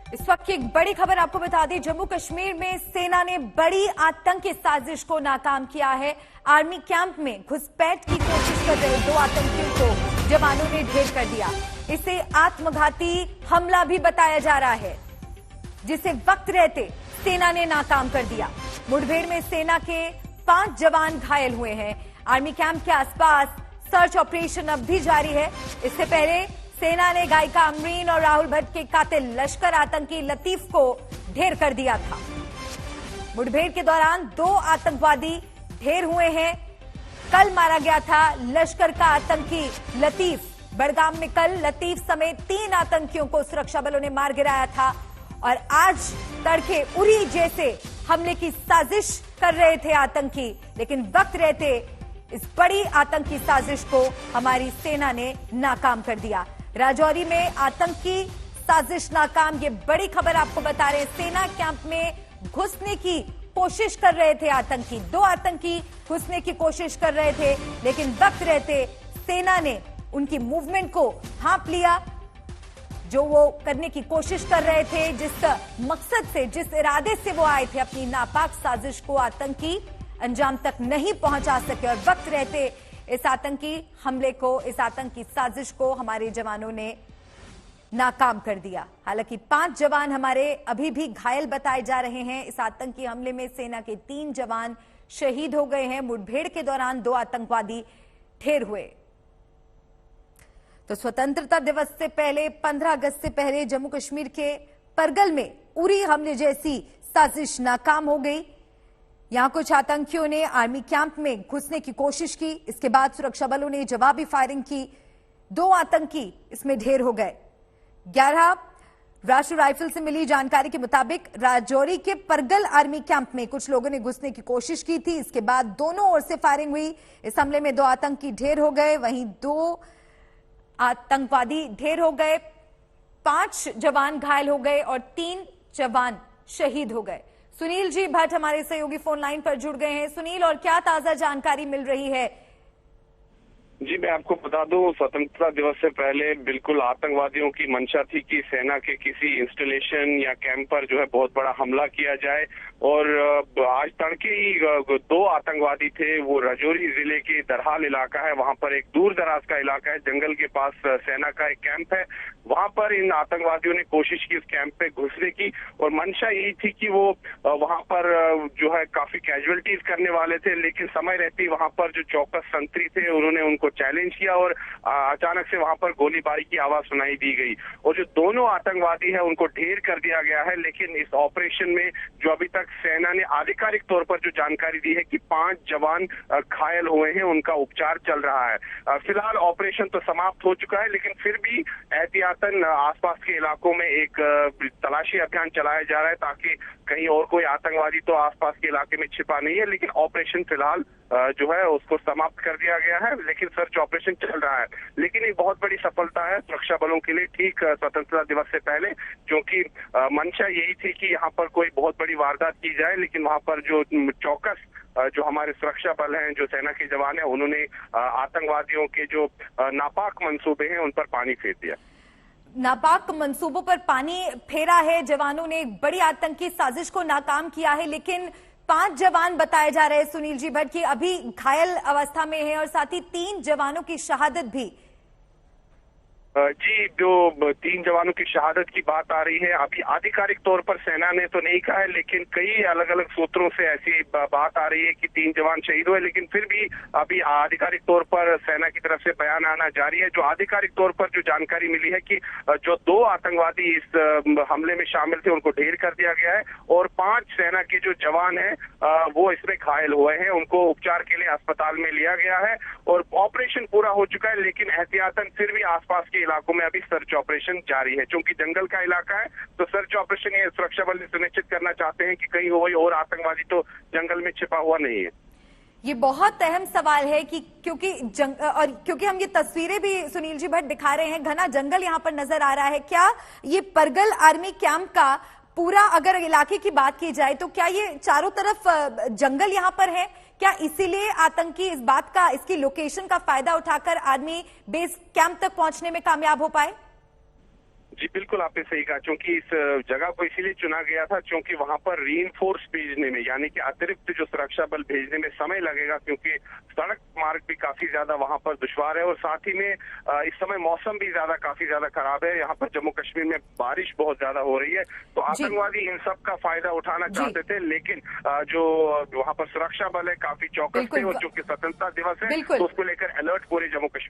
इस वक्त की एक बड़ी खबर आपको बता दें, जम्मू कश्मीर में सेना ने बड़ी आतंकी साजिश को नाकाम किया है। आर्मी कैंप में घुसपैठ की कोशिश कर रहे 2 आतंकियों को जवानों ने ढेर कर दिया। इसे आत्मघाती हमला भी बताया जा रहा है, जिसे वक्त रहते सेना ने नाकाम कर दिया। मुठभेड़ में सेना के 5 जवान घायल हुए हैं। आर्मी कैंप के आसपास सर्च ऑपरेशन अब भी जारी है। इससे पहले सेना ने गायिका अमरीन और राहुल भट्ट के कातिल लश्कर आतंकी लतीफ को ढेर कर दिया था। मुठभेड़ के दौरान 2 आतंकवादी ढेर हुए हैं। कल मारा गया था लश्कर का आतंकी लतीफ। बड़गाम में कल लतीफ समेत 3 आतंकियों को सुरक्षा बलों ने मार गिराया था और आज तड़के उरी जैसे हमले की साजिश कर रहे थे आतंकी, लेकिन वक्त रहते इस बड़ी आतंकी साजिश को हमारी सेना ने नाकाम कर दिया। राजौरी में आतंकी साजिश नाकाम, ये बड़ी खबर आपको बता रहे हैं। सेना कैंप में घुसने की कोशिश कर रहे थे आतंकी, 2 आतंकी घुसने की कोशिश कर रहे थे, लेकिन वक्त रहते सेना ने उनकी मूवमेंट को हाँप लिया। जो वो करने की कोशिश कर रहे थे, जिस मकसद से, जिस इरादे से वो आए थे, अपनी नापाक साजिश को आतंकी अंजाम तक नहीं पहुंचा सके और वक्त रहते इस आतंकी हमले को, इस आतंकी साजिश को हमारे जवानों ने नाकाम कर दिया। हालांकि 5 जवान हमारे अभी भी घायल बताए जा रहे हैं। इस आतंकी हमले में सेना के 3 जवान शहीद हो गए हैं। मुठभेड़ के दौरान 2 आतंकवादी ढेर हुए। तो स्वतंत्रता दिवस से पहले 15 अगस्त से पहले जम्मू कश्मीर के परगल में उरी हमले जैसी साजिश नाकाम हो गई। यहां कुछ आतंकियों ने आर्मी कैंप में घुसने की कोशिश की। इसके बाद सुरक्षा बलों ने जवाबी फायरिंग की। 2 आतंकी इसमें ढेर हो गए। 11 राष्ट्रीय राइफल से मिली जानकारी के मुताबिक राजौरी के परगल आर्मी कैंप में कुछ लोगों ने घुसने की कोशिश की थी। इसके बाद दोनों ओर से फायरिंग हुई। इस हमले में 2 आतंकी ढेर हो गए, वहीं 2 आतंकवादी ढेर हो गए, 5 जवान घायल हो गए और 3 जवान शहीद हो गए। सुनील जी भट्ट हमारे सहयोगी फोन लाइन पर जुड़ गए हैं। सुनील, और क्या ताजा जानकारी मिल रही है? जी, मैं आपको बता दूं, स्वतंत्रता दिवस से पहले बिल्कुल आतंकवादियों की मंशा थी कि सेना के किसी इंस्टॉलेशन या कैंप पर जो है बहुत बड़ा हमला किया जाए। और आज तड़के ही 2 आतंकवादी थे। वो राजौरी जिले के दरहाल इलाका है, वहां पर एक दूर दराज का इलाका है, जंगल के पास सेना का एक कैंप है। वहां पर इन आतंकवादियों ने कोशिश की उस कैंप पे घुसने की और मंशा यही थी कि वो वहां पर जो है काफी कैजुअलिटीज करने वाले थे, लेकिन समय रहते ही वहां पर जो चौकस संतरी थे उन्होंने उनको चैलेंज किया और अचानक से वहां पर गोलीबारी की आवाज सुनाई दी गई और जो दोनों आतंकवादी है उनको ढेर कर दिया गया है। लेकिन इस ऑपरेशन में जो अभी तक सेना ने आधिकारिक तौर पर जो जानकारी दी है कि 5 जवान घायल हुए हैं, उनका उपचार चल रहा है। फिलहाल ऑपरेशन तो समाप्त हो चुका है, लेकिन फिर भी एहतियातन आसपास के इलाकों में एक तलाशी अभियान चलाया जा रहा है ताकि कहीं और कोई आतंकवादी तो आसपास के इलाके में छिपा नहीं है। लेकिन ऑपरेशन फिलहाल जो है उसको समाप्त कर दिया गया है, लेकिन सर्च ऑपरेशन चल रहा है। लेकिन एक बहुत बड़ी सफलता है सुरक्षा बलों के लिए ठीक स्वतंत्रता दिवस से पहले, क्योंकि मंशा यही थी कि यहाँ पर कोई बहुत बड़ी वारदात की जाए, लेकिन वहाँ पर जो चौकस जो हमारे सुरक्षा बल हैं, जो सेना के जवान हैं, उन्होंने आतंकवादियों के जो नापाक मंसूबे हैं उन पर पानी फेर दिया। नापाक मंसूबों पर पानी फेरा है। जवानों ने एक बड़ी आतंकी साजिश को नाकाम किया है, लेकिन 5 जवान बताए जा रहे हैं सुनील जी भट्ट की अभी घायल अवस्था में है और साथ ही 3 जवानों की शहादत भी। जी, जो 3 जवानों की शहादत की बात आ रही है, अभी आधिकारिक तौर पर सेना ने तो नहीं कहा है, लेकिन कई अलग अलग सूत्रों से ऐसी बात आ रही है कि 3 जवान शहीद हुए। लेकिन फिर भी अभी आधिकारिक तौर पर सेना की तरफ से बयान आना जारी है। जो आधिकारिक तौर पर जो जानकारी मिली है कि जो 2 आतंकवादी इस हमले में शामिल थे उनको ढेर कर दिया गया है और 5 सेना के जो जवान हैं वो इसमें घायल हुए हैं, उनको उपचार के लिए अस्पताल में लिया गया है और ऑपरेशन पूरा हो चुका है। लेकिन एहतियातन फिर भी आसपास के इलाकों में अभी सर्च ऑपरेशन जारी है। क्योंकि जंगल का इलाका है तो सर्च ऑपरेशन ये सुरक्षा बल सुनिश्चित करना चाहते हैं कि कहीं कोई और आतंकवादी तो जंगल में छिपा हुआ नहीं है। ये बहुत अहम सवाल है कि क्योंकि हम ये तस्वीरें भी सुनील जी भट्ट दिखा रहे हैं, घना जंगल यहाँ पर नजर आ रहा है। क्या ये परगल आर्मी कैंप का पूरा अगर इलाके की बात की जाए तो क्या ये चारों तरफ जंगल यहाँ पर है? क्या इसीलिए आतंकी इस बात का, इसकी लोकेशन का फायदा उठाकर आर्मी बेस कैंप तक पहुंचने में कामयाब हो पाए? जी बिल्कुल, आपने सही कहा, क्योंकि इस जगह को इसीलिए चुना गया था क्योंकि वहां पर रीइंफोर्स भेजने में, यानी कि अतिरिक्त जो सुरक्षा बल भेजने में समय लगेगा, क्योंकि सड़क मार्ग भी काफी ज्यादा वहां पर दुश्वार है और साथ ही में इस समय मौसम भी काफी ज्यादा खराब है। यहाँ पर जम्मू कश्मीर में बारिश बहुत ज्यादा हो रही है, तो आतंकवादी इन सब का फायदा उठाना चाहते थे, लेकिन जो वहां पर सुरक्षा बल है काफी चौकस थे, और चूंकि स्वतंत्रता दिवस है तो उसको लेकर अलर्ट पूरे जम्मू कश्मीर